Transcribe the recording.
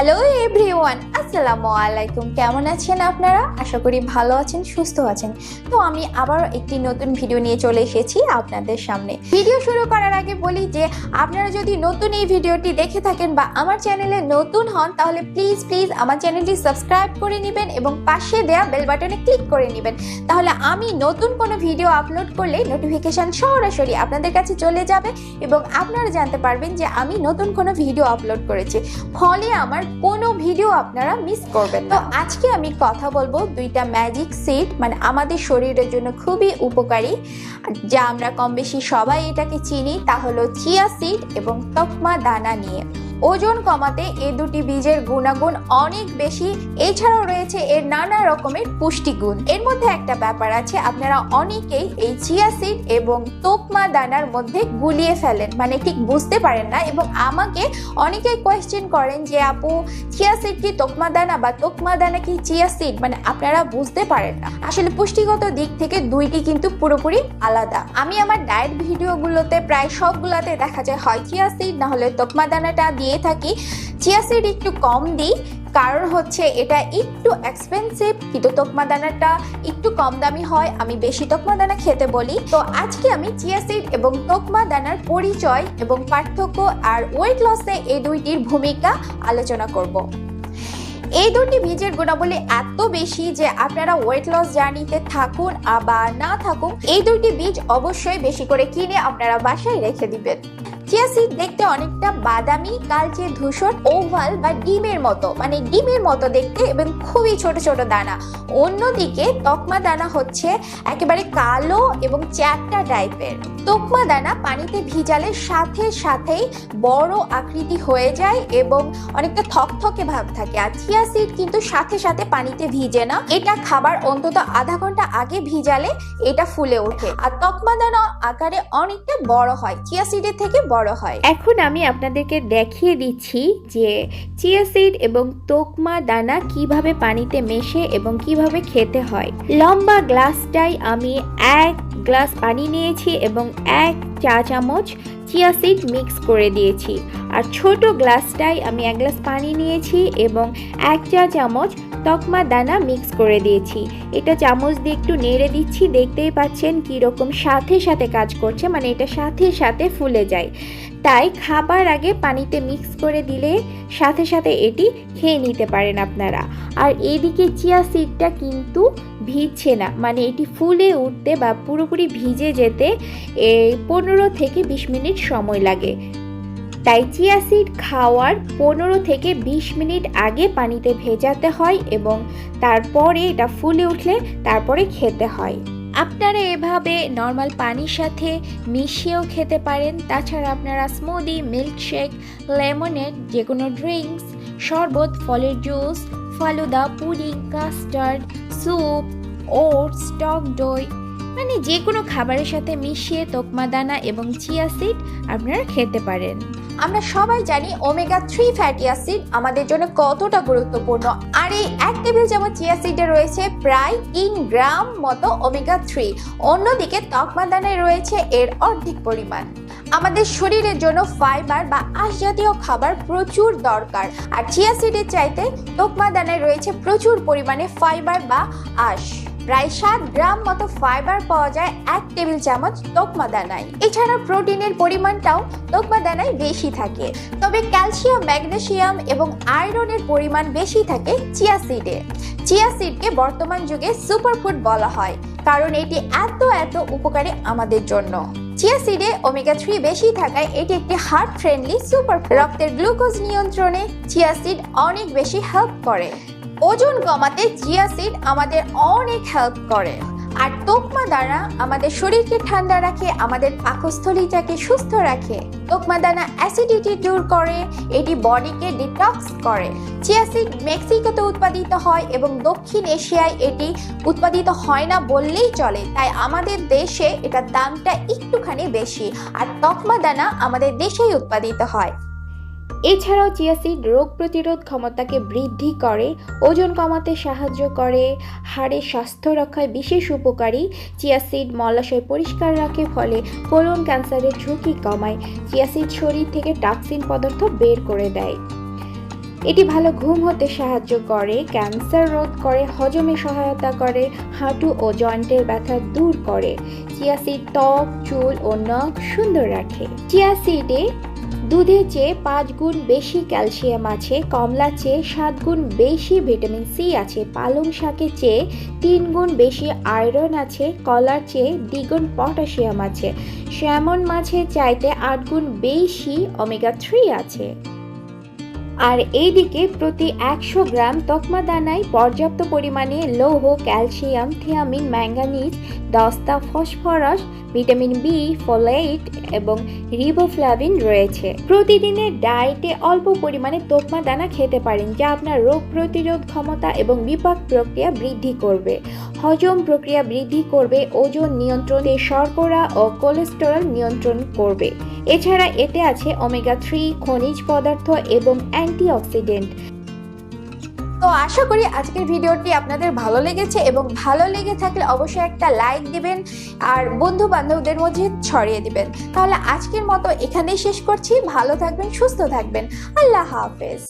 Hello everyone, আসসালামু আলাইকুম। কেমন আছেন আপনারা? আশা করি ভালো আছেন, সুস্থ আছেন। তো আমি আবার একটি নতুন ভিডিও নিয়ে চলে এসেছি আপনাদের সামনে। ভিডিও শুরু করার আগে বলি যে আপনারা যদি নতুন এই ভিডিওটি দেখে থাকেন বা আমার চ্যানেলে নতুন হন, তাহলে প্লিজ আমার চ্যানেলটি সাবস্ক্রাইব করে নেবেন এবং পাশে দেওয়া বেল বাটনে ক্লিক করে নেবেন। তাহলে আমি নতুন কোনো ভিডিও আপলোড করলে নোটিফিকেশন সরাসরি আপনাদের কাছে চলে যাবে এবং আপনারা জানতে পারবেন যে আমি নতুন কোনো ভিডিও আপলোড করেছি, ফলে আমার কোনো ভিডিও আপনারা মিস করবেন না। তো আজকে আমি কথা বলবো দুইটা ম্যাজিক সিড, মানে আমাদের শরীরের জন্য খুবই উপকারী, যা আমরা কম বেশি সবাই এটাকে চিনি। তা হলো চিয়া সিড এবং তকমা দানা নিয়ে। ওজন কমাতে এই দুটি বীজের গুণাগুণ অনেক বেশি, এছাড়াও রয়েছে এর নানা রকমের পুষ্টিগুণ। এর মধ্যে একটা ব্যাপার আছে, আপনারা অনেকেই এই চিয়া সিড এবং তকমা দানার মধ্যে গুলিয়ে ফেলেন, মানে ঠিক বুঝতে পারেন না, এবং আমাকে অনেকেই কোয়েশ্চেন করেন যে আপু, চিয়া সিড কি তকমা দানা বা তকমা দানা কি চিয়া সিড, মানে আপনারা বুঝতে পারেন না। আসলে পুষ্টিগত দিক থেকে দুইটি কিন্তু পুরোপুরি আলাদা। আমি আমার ডায়েট ভিডিওগুলোতে প্রায় সবগুলোতে দেখা যায় হয় চিয়া সিড না হলে তকমা দানাটা দিয়ে থাকি। চিয়া সিড একটু কম দিই, কারণ হচ্ছে এটা একটু এক্সপেন্সিভ, কিন্তু তকমা দানাটা একটু কম দামি হয়, আমি বেশি তকমা দানা খেতে বলি। তো আজকে আমি চিয়া সিড এবং তকমা দানার পরিচয় এবং পার্থক্য আর ওয়েট লসে এই দুইটির ভূমিকা আলোচনা করব। এই দুটি বীজের গুণাবলী এত বেশি যে আপনারা ওয়েট লস জার্নিতে থাকুন বা না থাকুন, এই দুটি বীজ অবশ্যই বেশি করে কিনে আপনারা বাসায় রেখে দিবেন। চিয়া সিড দেখতে অনেকটা বাদামি, কালচে ধূসর, ওভাল বা ডিমের মতো, মানে ডিমের মতো দেখতে, এবং খুবই ছোট ছোট দানা। অন্যদিকে তকমা দানা হচ্ছে একেবারে কালো এবং চ্যাপ্টা টাইপের। তকমা দানা পানিতে ভিজালে সাথে সাথেই বড় আকৃতি হয়ে যায় এবং অনেকটা থকথকে ভাব থাকে। আর চিয়া সিড কিন্তু সাথে সাথে পানিতে ভিজে না, এটা খাবার অন্তত আধা ঘন্টা আগে ভিজালে এটা ফুলে ওঠে। আর তকমা দানা আকারে অনেকটা বড় হয়, চিয়া সিডের থেকে বড় হয়। এখন আমি আপনাদেরকে দেখিয়ে দিচ্ছি যে চিয়া সিড এবং তকমা দানা কিভাবে পানিতে মেশে এবং কিভাবে খেতে হয়। লম্বা গ্লাসটাই আমি 1 গ্লাস পানি নিয়েছি এবং 1 চা চামচ চিয়া সিড মিক্স করে দিয়েছি। আর ছোট গ্লাসটাই আমি 1 গ্লাস পানি নিয়েছি এবং 1 চা চামচ তকমা দানা মিক্স করে দিয়েছি। এটা চামচ দিয়ে একটু নেড়ে দিচ্ছি, দেখতেই পাচ্ছেন কীরকম সাথে সাথে কাজ করছে, মানে এটা সাথে সাথে ফুলে যায়। তাই খাবার আগে পানিতে মিক্স করে দিলে সাথে সাথে এটি খেয়ে নিতে পারেন আপনারা। আর এদিকে চিয়া সিডটা কিন্তু ভিজছে না, মানে এটি ফুলে উঠতে বা পুরোপুরি ভিজে যেতে 15 থেকে 20 মিনিট সময় লাগে। তাই চিয়া সিড খাওয়ার 15 থেকে 20 মিনিট আগে পানিতে ভেজাতে হয় এবং তারপরে এটা ফুলে উঠলে তারপরে খেতে হয়। আপনারা এভাবে নর্মাল পানির সাথে মিশিয়েও খেতে পারেন। তাছাড়া আপনারা স্মুদি, মিল্কশেক, লেমনেড, যে কোনো ড্রিঙ্কস, শরবত, ফলের juice, falooda, pudding, custard, soup, oats, টক দই, মানে যে কোনো খাবারের সাথে মিশিয়ে তকমা দানা এবং চিয়া সিড আপনারা খেতে পারেন। আমরা সবাই জানি ওমেগা 3 ফ্যাটি অ্যাসিড আমাদের জন্য কতটা গুরুত্বপূর্ণ, আর এই 1 টেবিল চামচ চিয়া সিডে রয়েছে প্রায় 3 গ্রাম মতো ওমেগা 3। অন্যদিকে তকমা দানায় রয়েছে এর অর্ধেক পরিমাণ। আমাদের শরীরের জন্য ফাইবার বা আঁশ জাতীয় খাবার প্রচুর দরকার, আর চিয়া সিডের চাইতে তকমা দানায় রয়েছে প্রচুর পরিমাণে ফাইবার বা আঁশ। প্রায় 7 গ্রাম মতো ফাইবার পাওয়া যায় 1 টেবিল চামচ তকমা দানায়। এছাড়া প্রোটিনের পরিমাণটাও তকমা দানায় বেশি থাকে, তবে ক্যালসিয়াম, ম্যাগনেসিয়াম এবং আয়রনের পরিমাণ বেশি থাকে চিয়া সিডে। চিয়া সিডকে বর্তমান যুগে সুপারফুড বলা হয়, কারণ এটি এত উপকারী আমাদের জন্য। চিয়া সিডে ওমেগা 3 বেশি থাকায় এটি একটি হার্ট ফ্রেন্ডলি সুপারফুড। রক্তের গ্লুকোজ নিয়ন্ত্রণে চিয়া সিড অনেক বেশি হেল্প করে। ওজন কমাতে চিয়া সিড আমাদের অনেক হেল্প করে। আর তকমা দানা আমাদের শরীরকে ঠান্ডা রাখে, আমাদের পাকস্থলীটাকে সুস্থ রাখে। তকমা দানা অ্যাসিডিটি দূর করে, এটি বডিকে ডিটক্স করে। চিয়া সিড মেক্সিকোতে উৎপাদিত হয় এবং দক্ষিণ এশিয়ায় এটি উৎপাদিত হয় না বললেই চলে, তাই আমাদের দেশে এটার দামটা একটুখানি বেশি। আর তকমা দানা আমাদের দেশেই উৎপাদিত হয়। এছাড়াও চিয়া সিড রোগ প্রতিরোধ ক্ষমতাকে বৃদ্ধি করে, ওজন কমাতে সাহায্য করে, হাড়ের স্বাস্থ্য রক্ষায় বিশেষ উপকারী। চিয়া সিড মলাশয় পরিষ্কার রাখে, ফলে কোলন ক্যান্সারের ঝুঁকি কমায়। চিয়া সিড শরীর থেকে টক্সিন পদার্থ বের করে দেয়। এটি ভালো ঘুম হতে সাহায্য করে, ক্যান্সার রোধ করে, হজমে সহায়তা করে, হাঁটু ও জয়েন্টের ব্যথা দূর করে। চিয়া সিড ত্বক, চুল ও নখ সুন্দর রাখে। চিয়া সিডে দুধের চেয়ে 5 গুণ বেশি ক্যালসিয়াম আছে, কমলা চেয়ে 7 গুণ বেশি ভিটামিন সি আছে, পালং শাকের চেয়ে 3 গুণ বেশি আয়রন আছে, কলার চেয়ে দ্বিগুণ পটাশিয়াম আছে, স্যামন মাছের চাইতে 8 গুণ বেশি ওমেগা 3 আছে। আর এইদিকে প্রতি 100 গ্রাম তকমা দানায় পর্যাপ্ত পরিমাণে লৌহ, ক্যালসিয়াম, থিয়ামিন, ম্যাঙ্গানিজ, দস্তা, ফসফরাস, ভিটামিন বি, ফোলেট এবং রিবোফ্লাভিন রয়েছে। প্রতিদিনের ডায়েটে অল্প পরিমাণে তকমা দানা খেতে পারেন, যা আপনার রোগ প্রতিরোধ ক্ষমতা এবং বিপাক প্রক্রিয়া বৃদ্ধি করবে, হজম প্রক্রিয়া বৃদ্ধি করবে, ওজন নিয়ন্ত্রণে, শর্করা ও কোলেস্টেরল নিয়ন্ত্রণ করবে। এছাড়া এতে আছে ওমেগা 3 খনিজ পদার্থ এবং অ্যান্টিঅক্সিডেন্ট। তো আশা করি আজকের ভিডিওটি আপনাদের ভালো লেগেছে, এবং ভালো লেগে থাকলে অবশ্যই একটা লাইক দিবেন আর বন্ধু বান্ধবদের মধ্যে ছড়িয়ে দিবেন। তাহলে আজকের মতো এখানেই শেষ করছি। ভালো থাকবেন, সুস্থ থাকবেন। আল্লাহ হাফেজ।